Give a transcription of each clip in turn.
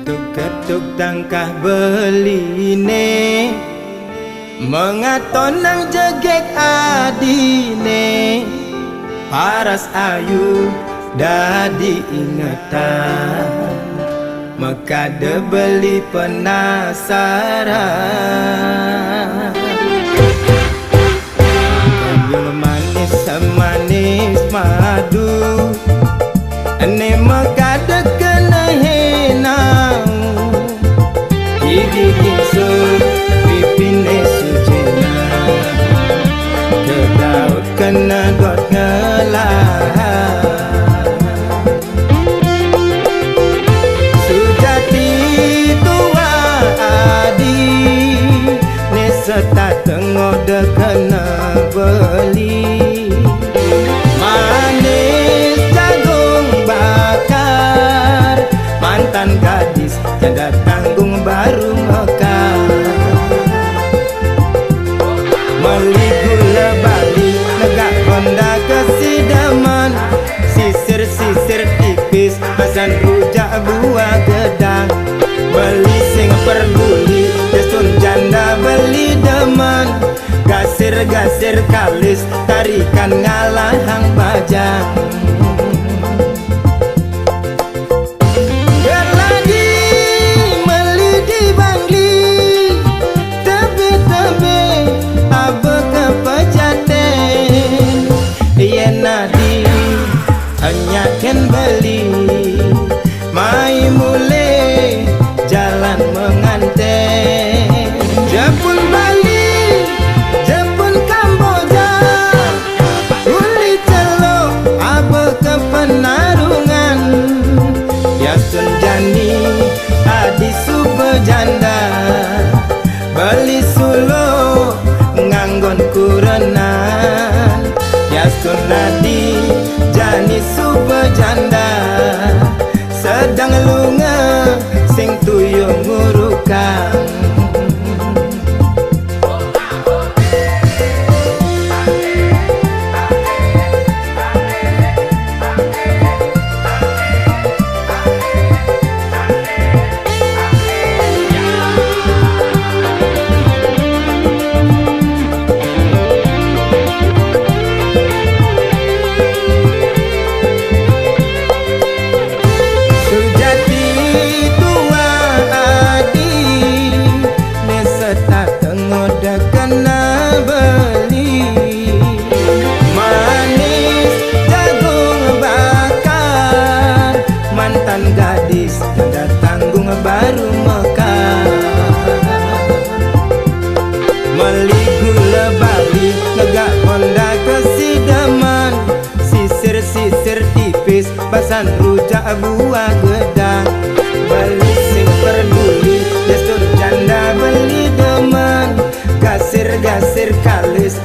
Ketuk-ketuk tangkah beline, mengaton nang jegek adine. Paras ayu dadi ingetan, mekade beli penasaran. Kayung manis semanis madu, ane mekade kena henau. Gigi ingsun pipine sujena, kedaut kena dot ngelah. Sujati tua adi, neseta tengode kena beli. Manis jagung bakar, mantan gadis tiada tanggung baru mekar. Meli gula bali negak Honda kesidaman, sisir-sisir tipis pasan rujak buah gedang. Beli sing perduli desun janda beli demen, gasir-gasir kalis tarikan ngalahang bajang. Ken beli mai mule jalan menganten. Jepun Bali, Jepun Kamboja, uli celok abe ke penarungan. Yasun jani adi sube janda, beli sulo nganggon kurenan. Yasun nadi jani sube janda, sedang lunga sing tuyul ngurukang. Gadis tiada tanggung baru mekar. Meli gula bali negak Honda kesidaman, sisir-sisir tipis pasan rujak buah gedang. Beli sing perduli desur janda beli demen, gasir-gasir kalis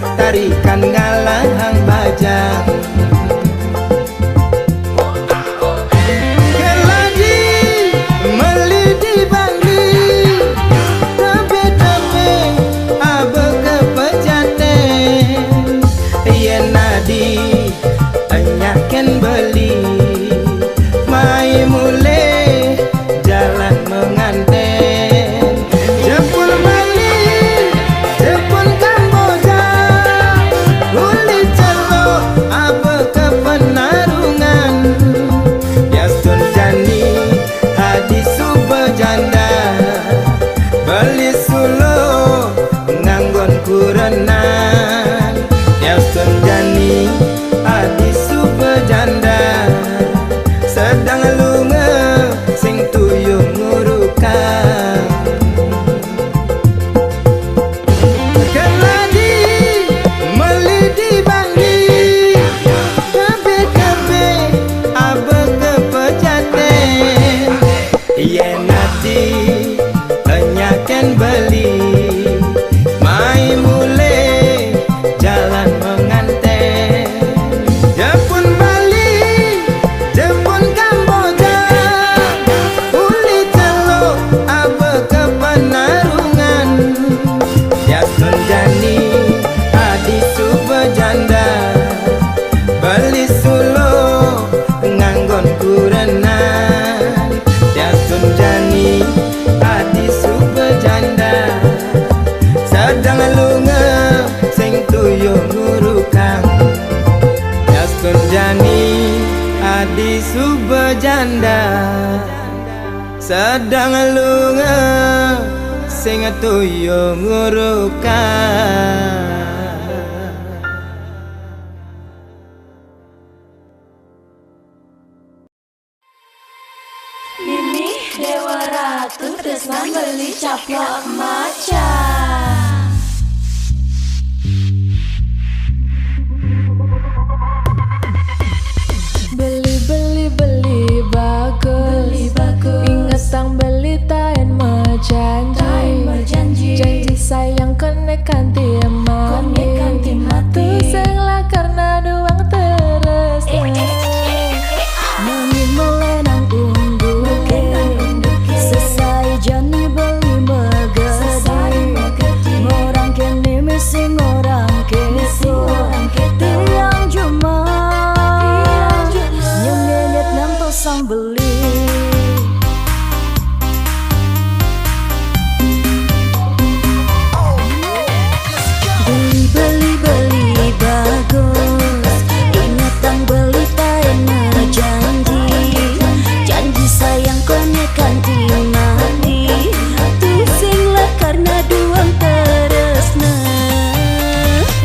janda sedang lunga sing toyo ngurukan. Mimi Dewa Ratu tresnan beli caplok maca. Beli bagus, ingat tang beli taen janji sayang konek kanti mati sing lah karena doang terus Mami melenang unduke selesai jani beli megedi orang kene missing orang keso tiang cuma nyengenyet nam tosang beli. Beli bagus, ingat tang beli taen janji sayang konek kanti mati tuh sing lah karena duang teresna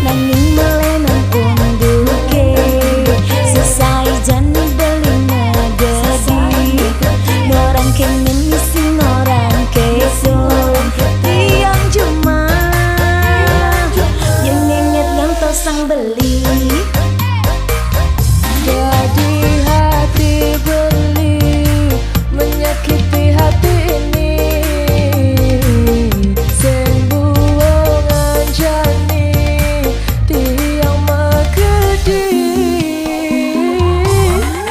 nanging melenang unduke selesai jani beli megedi orang kene missing orang keso tiang cuma sang beli. jadi hati beli menyakiti hati ini sing buang jani tiang megedi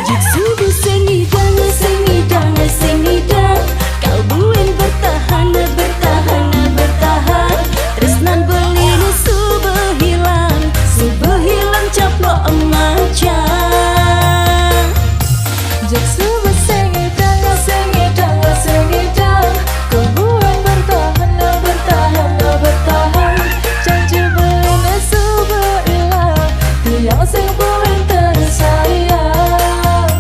Jik subuh sengidang kau buin bertahan tresnan beli ni subuh hilang caplok maca. jak subuh sengidang kau buang bertahan janji beli subuh hilang tiang sing buang tersayang.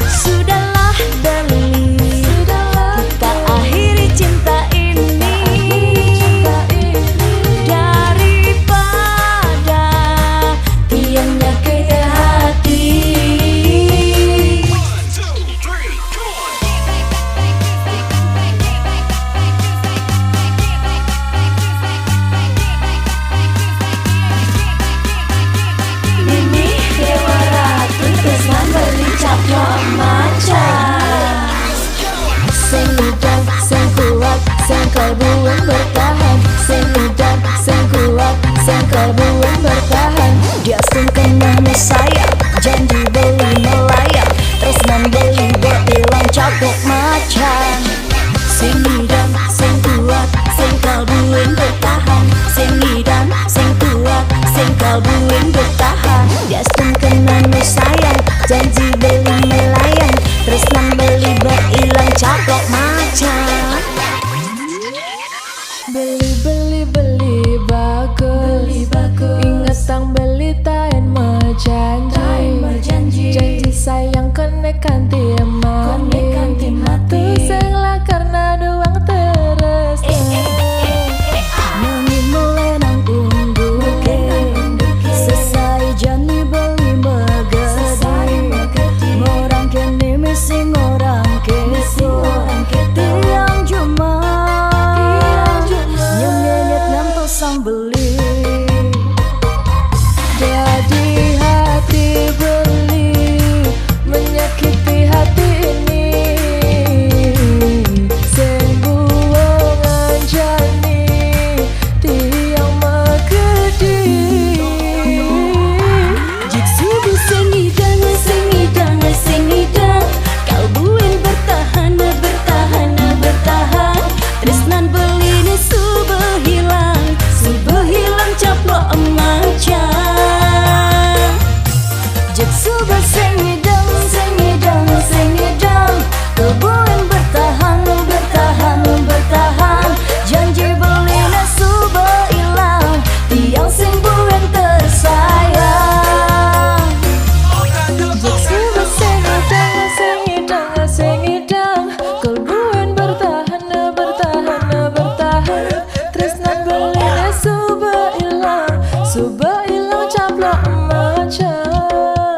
Sudahlah beli, kita akhiri cinta ini daripada tiang nyakit hati. Mimi Dewa Ratu tresnan beli caplok maca. Sing udan, sing kuat, sing kebuan bertahan. Sing udan, sing kuat, sing kebuan bertahan. Dia sing kenanya sayang, janji beli melayang. Tresnan beli berilang caplok maca. Sing udan, sing kuat, sing kebuan bertahan. Sing udan, sing kuat, sing kebuan bertahan. Dia sing kenanya sayang, janji beli melayang. Tresnan beli berilang caplok maca. Beli bagus, ingat tang beli taen janji sayang konek kanti mati sing lah karena doang terus Mami melenang unduke selesai jani beli megedi orang kene missing orang keso tiang cuma nyengenyet nam tosang beli. jadi hati beli menyakiti hati ini sing buang jani tiang megedi Jik subuh sengidang kau buin bertahan tresnan beli ni subuh hilang caplok maca. Jik subuh sengidang kau buin bertahan janji beli ni subuh hilang tiang sing buin tersayang. jak subuh Suba ilang caplok macan.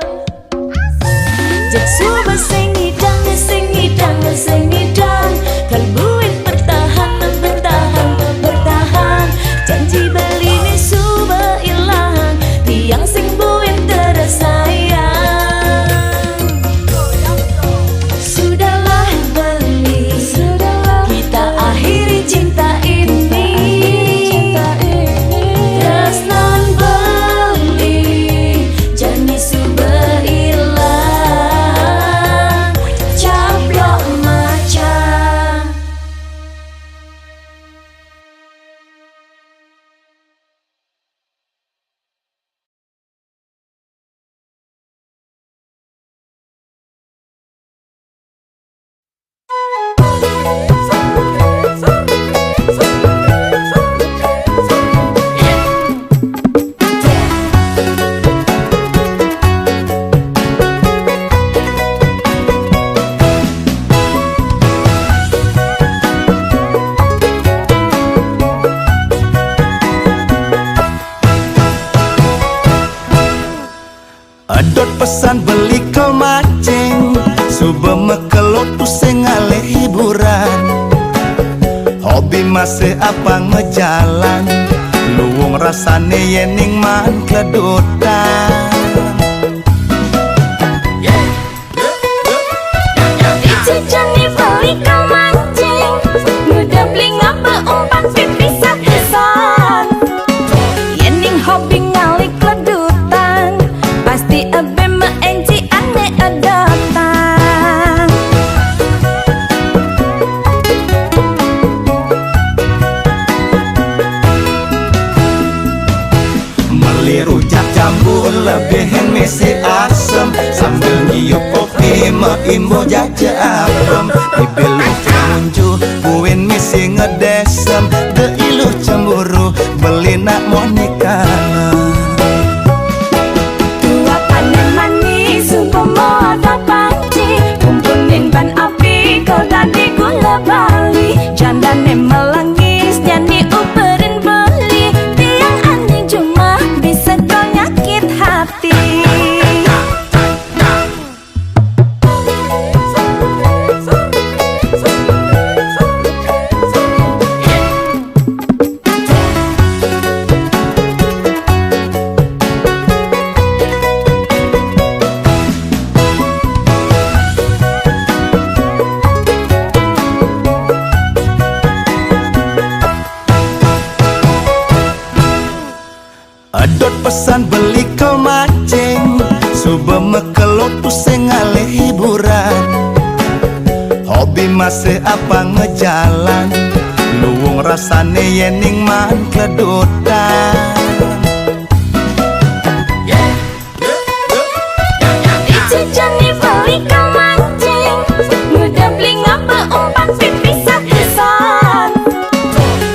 Jak suba sing ngidang, sing ngidang, sing ngidang. Kalbuin bertahan, bertahan, bertahan. Janji beli ni suba ilang, tiang sing buin tersayang. Sudahlah beli, Sudahlah kita akhiri cinta ini. Tresnan beli, janji suba ilang, caplok macan. Adot pesan beli kau mancing, suba mekelot pusing alih hiburan. Hobi masih apa ngejalan, luwung rasane yening man kledotan. Janji beli kau mancing, mudah beli ngapa umpan pipisah kesan. Yening hobi ngalik ledutan, pasti abe meenci ane adatan. Meli rujak jambu lebihin misi asem, sambil nyiup kopi meimbo jaja apem. Dibilu pengunju buin misi ngedesem, deiluh cemburu beli nak monikana. Tua panen manis, umpama ada panci, kumpunin ban api, kau tadi gula bali. Jandane melangis, nyanyi uperin beli, tiang aneh cuma bisa kau nyakit hati. Adot pesan beli kau mancing, suba mekelot pusing alih hiburan. Hobi masih apa ngejalan, luwung rasane yening man kledotan. Janji beli kau mancing, mudah beli ngapa umpan pipisah kesan.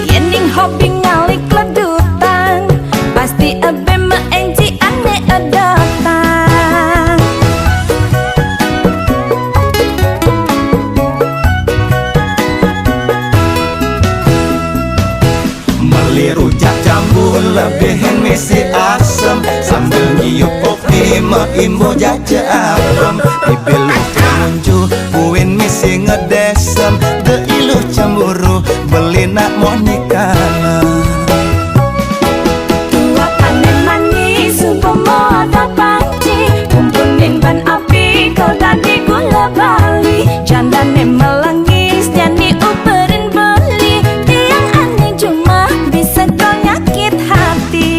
Yening hobi ngalik ledutan, pasti abe meenci ane adatan. Meli rujak jambu lebihin misi asem, sambil nyiup kopi meimbo jaja apem. Dibilu pengunju buin misi ngedesem, deiluh cemburu beli nak monikana. Tua panen manis, umpama ada panci, kumpunin ban api, kau tadi gula bali. Jandane melangis, nyanyi uperin beli, tiang aneh cuma bisa kau nyakit hati.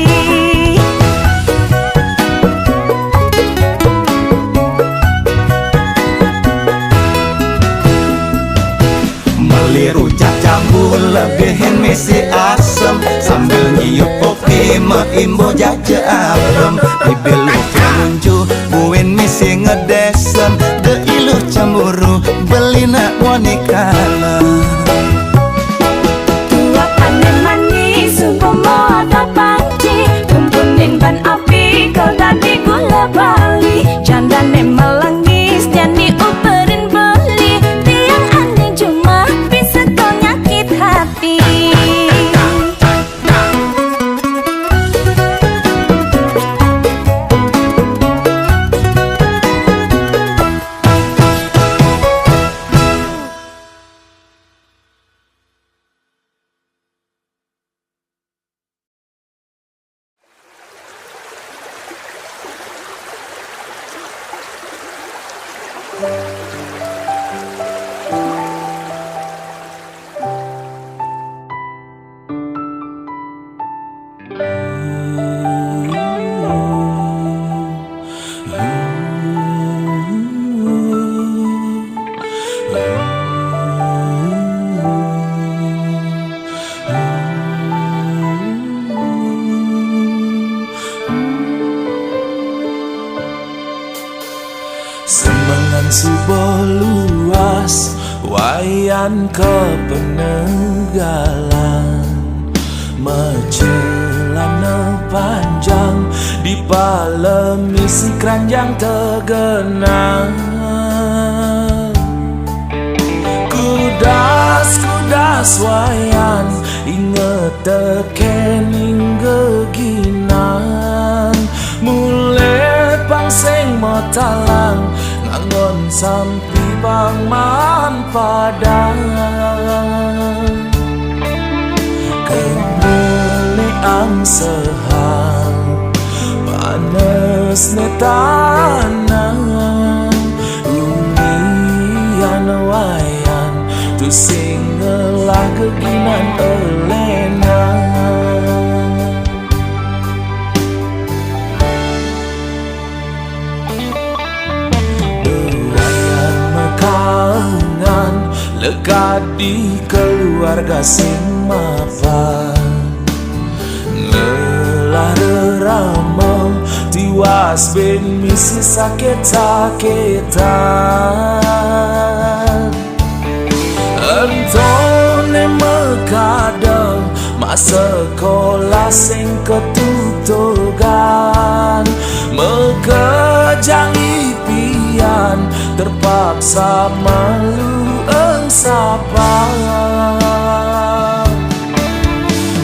Meli rujak jambu lebihin misi asem, sambil nyiup kopi meimbo jaja apem. Dibilu pengunju buin misi ngedesem, deiluh cemburu beli nak monikana. Tua panen manis, umpama ada panci, kumpunin ban api, kau tadi gula bali. Jandane melangis, nyanyi uperin beli, tiang aneh cuma bisa kau nyakit hati. Subuh luas wayan kepeninggalan, mecelana panjang di palemi si keranjang tergenang. Kudas wayan inget tekening geginan, mulai pangseng motalang ngangon sampai pangman padang. Kemeleang sehang panas ne tanang, unian wayan tu singelah geginan elena. Wayan mekaungan lekat di keluarga sing mapan, ngelah rerama tiwas ben misi sakit-sakitan. Entone mekadang masa sekolah sing ketutugan, mekejang impian terpaksa malu sapa.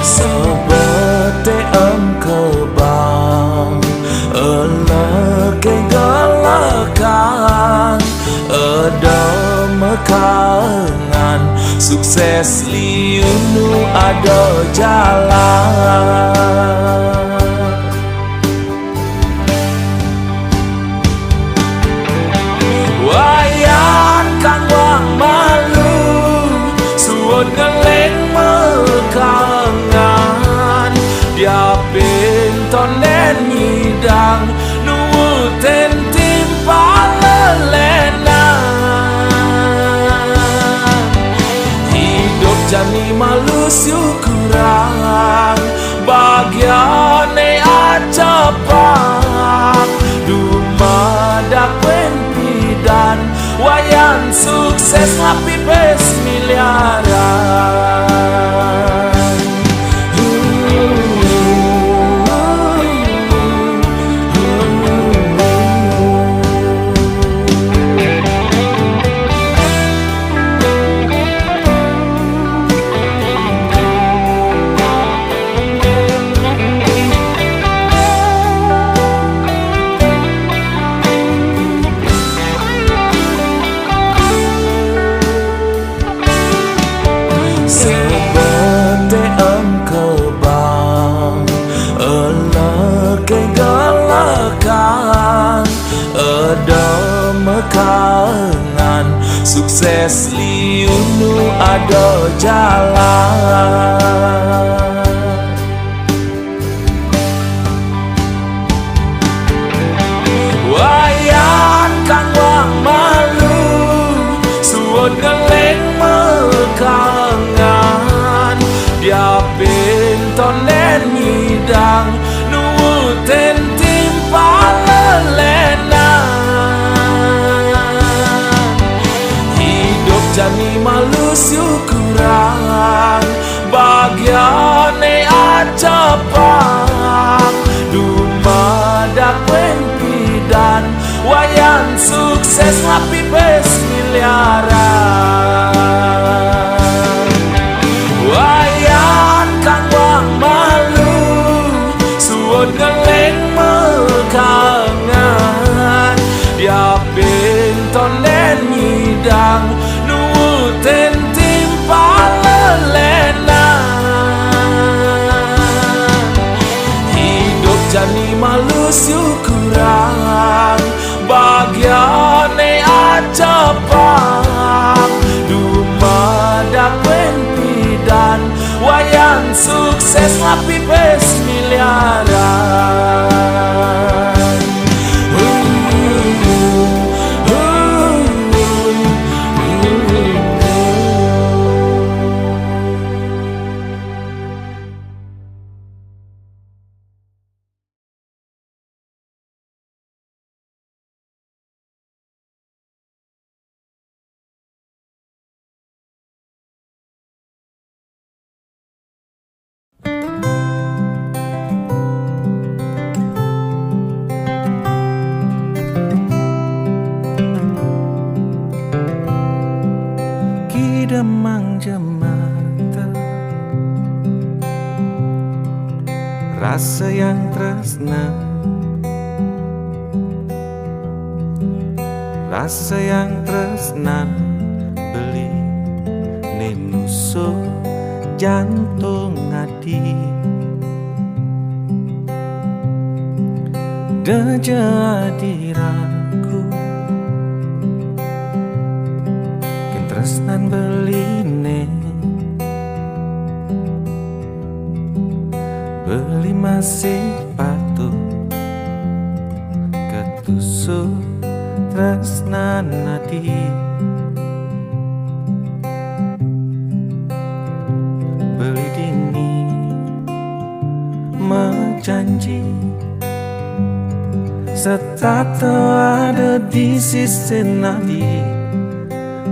Sebete kebang eleke galakan, ada mekangan sukses liunu ada jalan. Wayan kang wang malu suwon ngeleng mekangan, dia pintonen nyidang nuwuten timpal lelenan. Hidup jani malu syukuran, bagiane aja pak dumadak dan wayan sukses ngapi pes miliaran. Sebete kebang eleke galakan, ada mekangan sukses liunu ada jalan. Wayan kang wang malu suwon ngeleng mekangan, dia pintonen nyidang nuwuten timpal lelenan. Hidup jani malu syukuran, bagiane aja pak dumadak dan wayan sukses ngapi pes miliaran. Wayan kang wang malu suwon ngeleng mekangan, dia pintonen nyidang nuwuten timpal lelenan. Hidup jani malu syukuran, bagiane aja pak dumadak dan wayan sukses ngapi pes miliaran. rasa yang tresna, rasa yang tresna beli nenusuk jantung hati. Jadi ragu ken tresnan beline, beli masih patuh ketusuk tresnan hati. Beli dini menjanji setata ada di sisi nadi,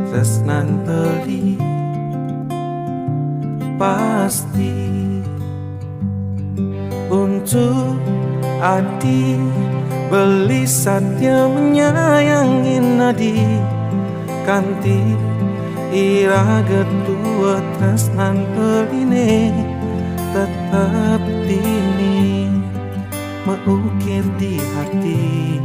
tresnan beli pasti untuk adi. Beli satya menyayangi nadi, kanti ira kedua tresnan beline tetap dini mengukir di hati.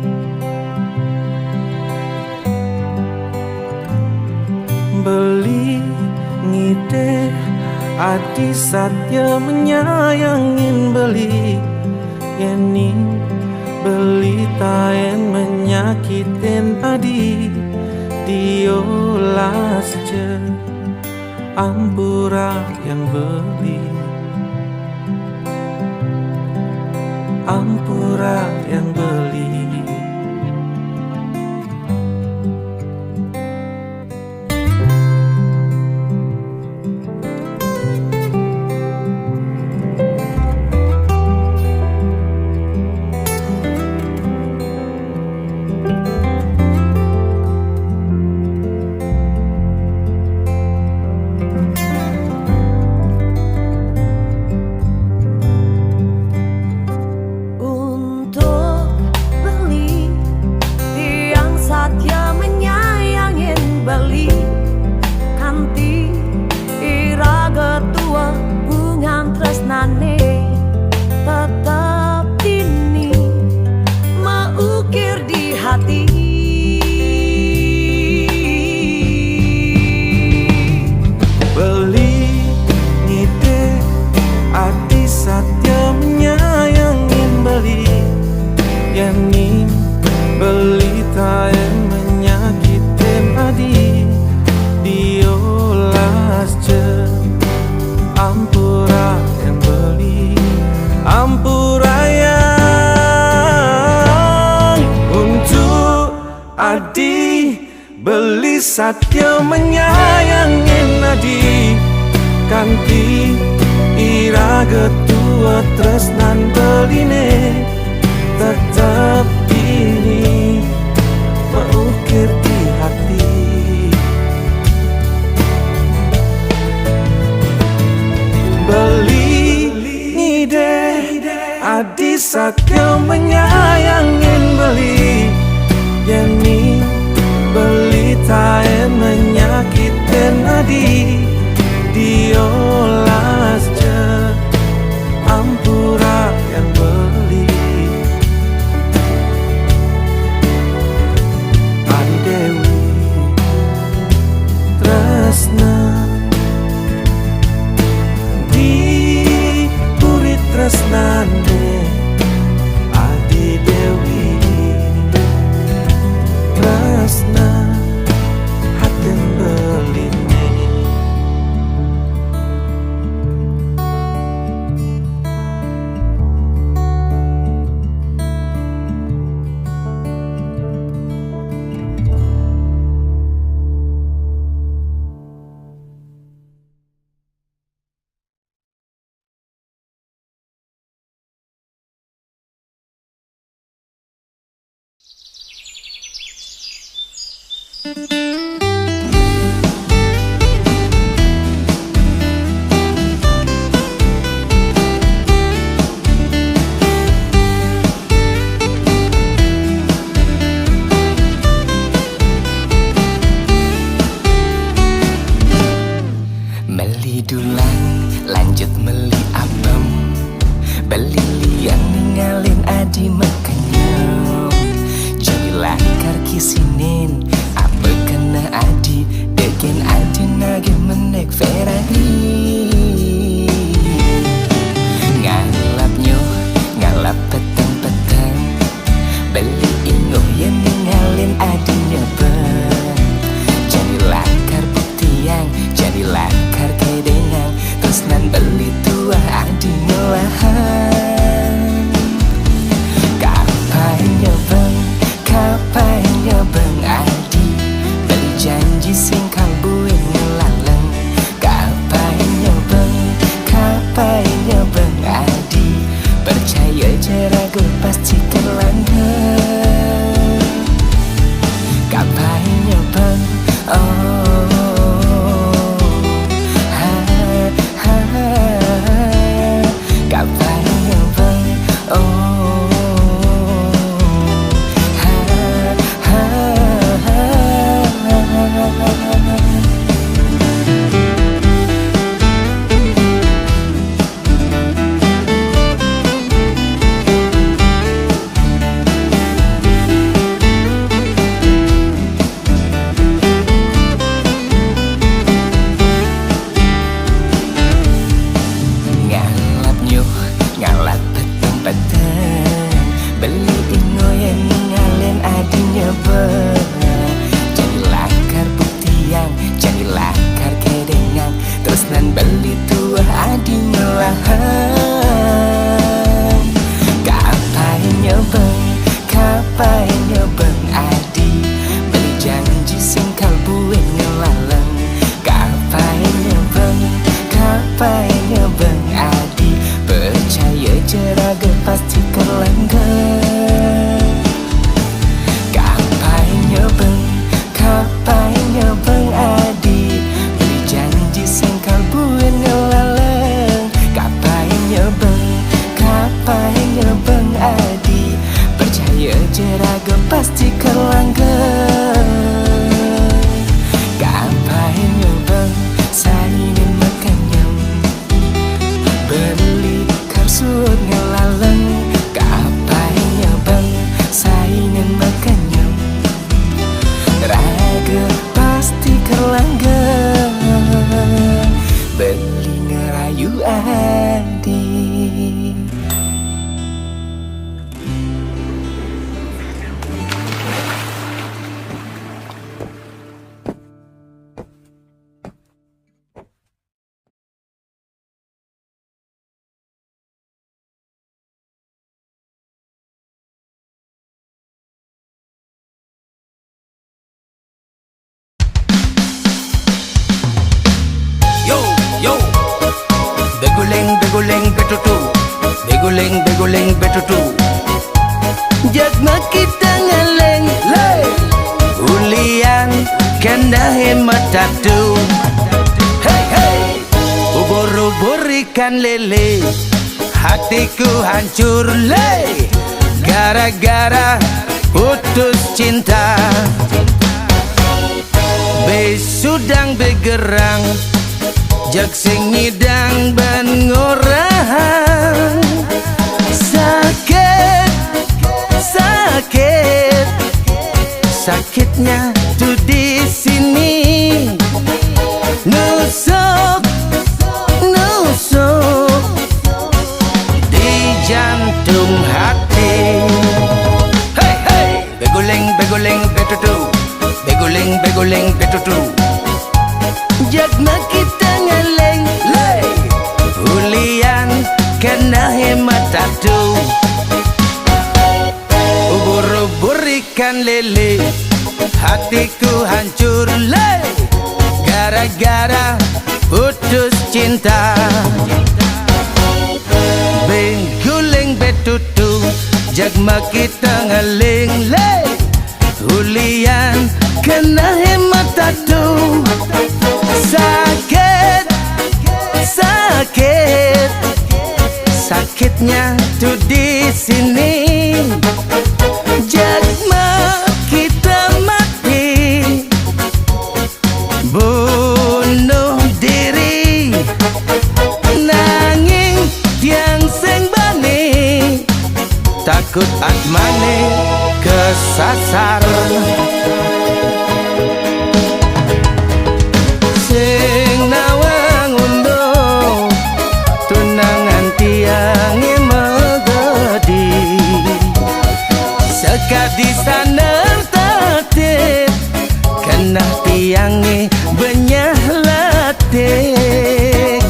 Beli ngide adi satya menyayangin beli yeni, beli taen menyakitin adi. Diolah saja ampura yang beli, ampura yang beli. Tetap dini mengukir di hati. Beli ngide adi satya menyayangin beli yani, beli taen menyakitin adi. Diolah je ampura yang beli, ampura yang untuk adi. Beli satya menyayangin adi, kanti ira ketua tresnan beline tetap dini mengukir di hati. Beli ngide adi satya menyayangin beli yani, beli taen menyakitin adi. Diolah je ampura yang beli. Adi Dewi tresna puri tresnane, Adi Dewi tresna haten beline. Meli dulang lanjut meli abem, beli Beli ingoyen ngalen adinya jadi lakar buktiang, jadi lakar kedengan. Terus nan beli tua adinya lahan. Kapainya beng adi, beli janji sing kalbuen ngelaleng. Kapainya beng adi, percaya jeraga pasti kerlanggeng. Kapainya beng adi, beli janji sing kalbuen ngelaleng. Kapainya beng adi, percaya jeraga pasti kerlanggeng. Kapainya beng sainin makanyam, beli karsut ngelaleng. Kapainya beng sainin makanyam, raga pasti kerlanggeng. Beli ngerayu adi. Yo, beguleng betutu, beguleng betutu. Jagma kita ngeleng, lay. Ulian kena hemat tatu. Hey hey, ubur-ubur ikan lele, hatiku hancur lay. Gara-gara putus cinta. Besudang begerang, jak sing ngidang ban ngorang. Sakitnya tuh di sini. Nusuk di jantung hati. Hey hey, beguleng betutu, beguleng betutu. Jagna kita ngeleng, lay. Ulian kena hemat tatu. Ubur-ubur ikan lele, hatiku hancur lay. Gara-gara putus cinta. Beguleng betutu, jagma kita ngeleng, lay. Ulian kena hemat tatu. Sakitnya tuh di sini. Jagma kita mati, bunuh diri. Nanging tiang sing bani, takut atmane kesasar. Sing nawang undo, tunangan tiange megedi. Sekadi saner tatit, kena tiange benyah latik.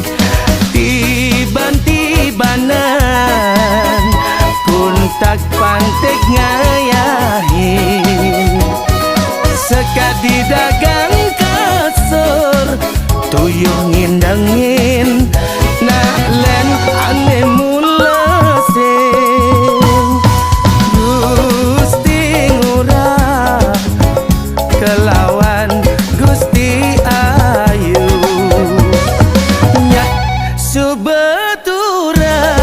Tiban-tibanan pun tak pantek ngayahin. Sekadi dagang kasur, tuyuh ngindangin. Nah len ane mula sing Gusti ngurah kelawan Gusti ayu. Nyak subetura,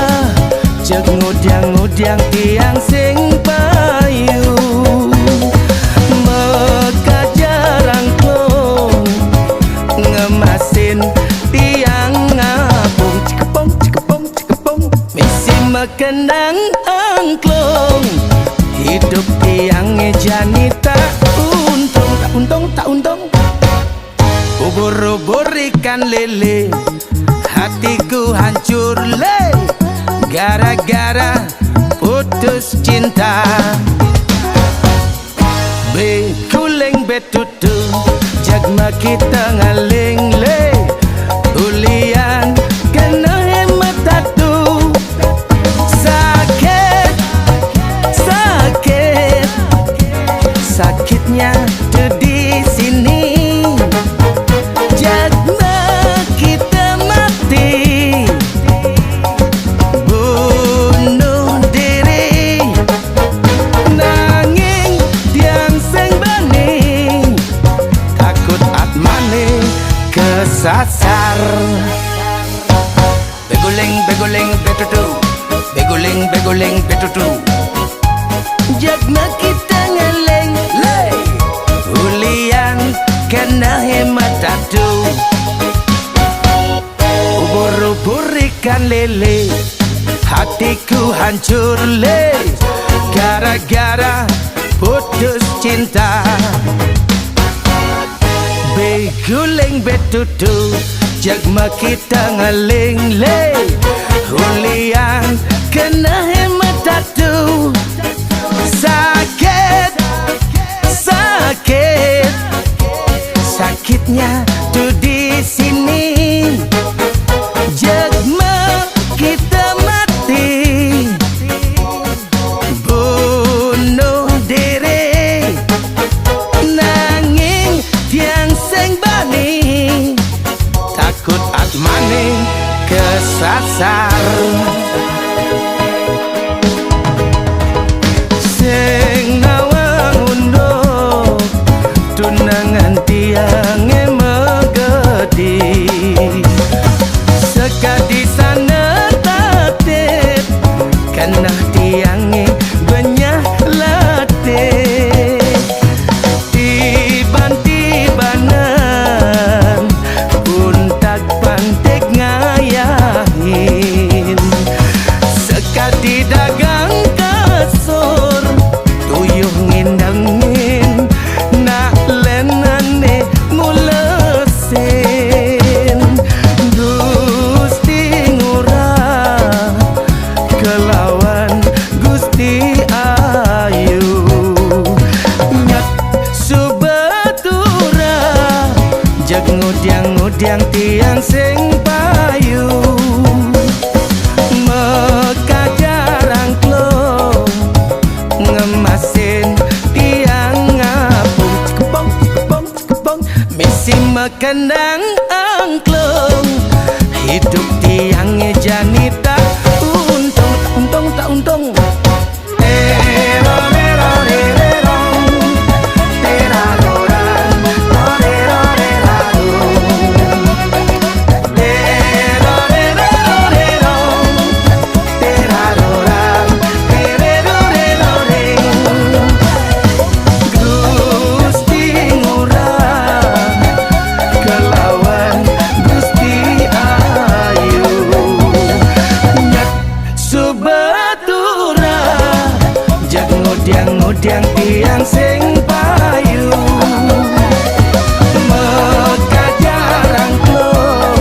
cek ngudang-ngudang tiang sing payu. Mekajarang klong, ngemasin tiang ngapung. Cikepong, misi mekenang angklong. Hidup tiangnya jani tak untung. Ubur-ubur ikan lele, hatiku hancur lay. Gara-gara putus cinta. Bekuling betutu jagma kita ngaling le ulian kena hemat tatu. Sakit, sakit, sakitnya tuh di sini. Jagma kita mati, bunuh diri, nanging tiang sing bani, takut atmane kesasar. Beguling beguling betutu, beguling beguling betutu, jagma kita ngeleng lay ulian kena hemat tatu. Ubur-ubur ikan lele, hatiku hancur le, gara-gara putus cinta. Beguling betutu jagma kita ngaling le ulian kena hemat tatu. Sakit, sakit, sakitnya tuh di sini. Jagma kita mati, bunuh diri, nanging tiang sing bani, takut atmane kesasar. Sing nawang undo tunangan tiange megedi, sekadi sana tatip karena tiange banyak latih. Tiban-tibanan pun tak pantek ngayahin, sekadi dagang kasur tuyuh ngindangin nak lenane mulesin. Gusti ngurah kelawan Gusti ayu, nyak subatura jag ngudiang-ngudiang tiang sing payu. Meka jarang klong ngemasin tiang ngapung, cikepong cikepong cikepong misi mekendang angklung. Hidup tiangnya janita untung untung tak untung. Gusti ngurah kelawan Gusti ayu, nyak subatura jag ngudiang-ngudiang tiang sing payu. Meka jarang klong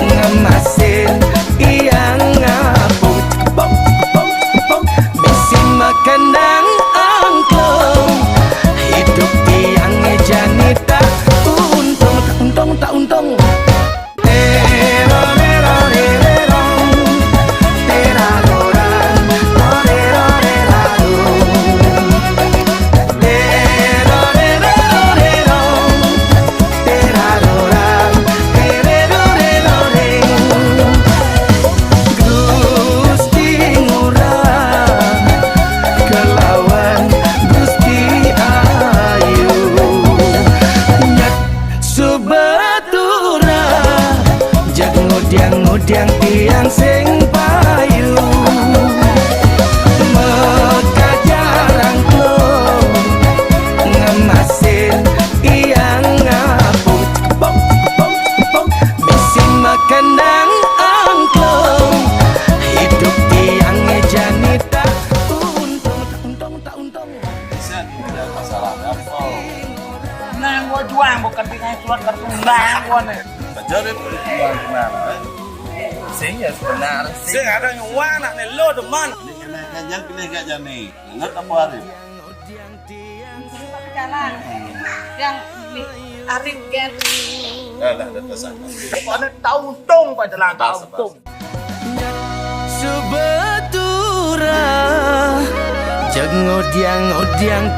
ngemasin tiang ngapung, cikepong cikepong cikepong misi mekendang angklung. Hidup tiangnya janita untung tak untung tak untung. Gusti ngurah kelawan Gusti ayu, nyak subatura jag ngudiang-ngudiang tiang sing payu. Meka jarang klong ngemasin tiang ngapung, cikepong cikepong cikepong misi mekendang angklung. Hidup tiangnya janita untung tak untung tak untung. Masalah gampang. Nang gua juang bukan tinggal surat kartu nang gua nih. Jadi juang gimana? Sing ya sebenarnya. Sing ada yang wana nih lo teman. Yang pilih gak Jani? Ingat apa Arif? Tapi jalan. Yang ini Arif kan. Dah tersang. Pokoknya tauntung Pak Jalan, tauntung. Sebetura Jeng odiang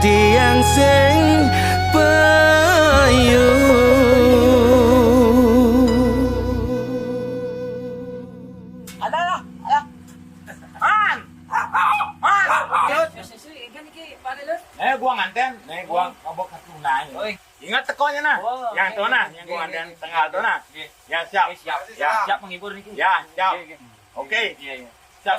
tiang sing payu. Ada lah. Man. Gua nganten, gua ngobok ke tunai. Ingat tekonya nah. Yang itu nah, yang gua nganten tengah itu nah. Ya siap. Ya, siap menghibur nih. Ya, siap. Oke. Siap.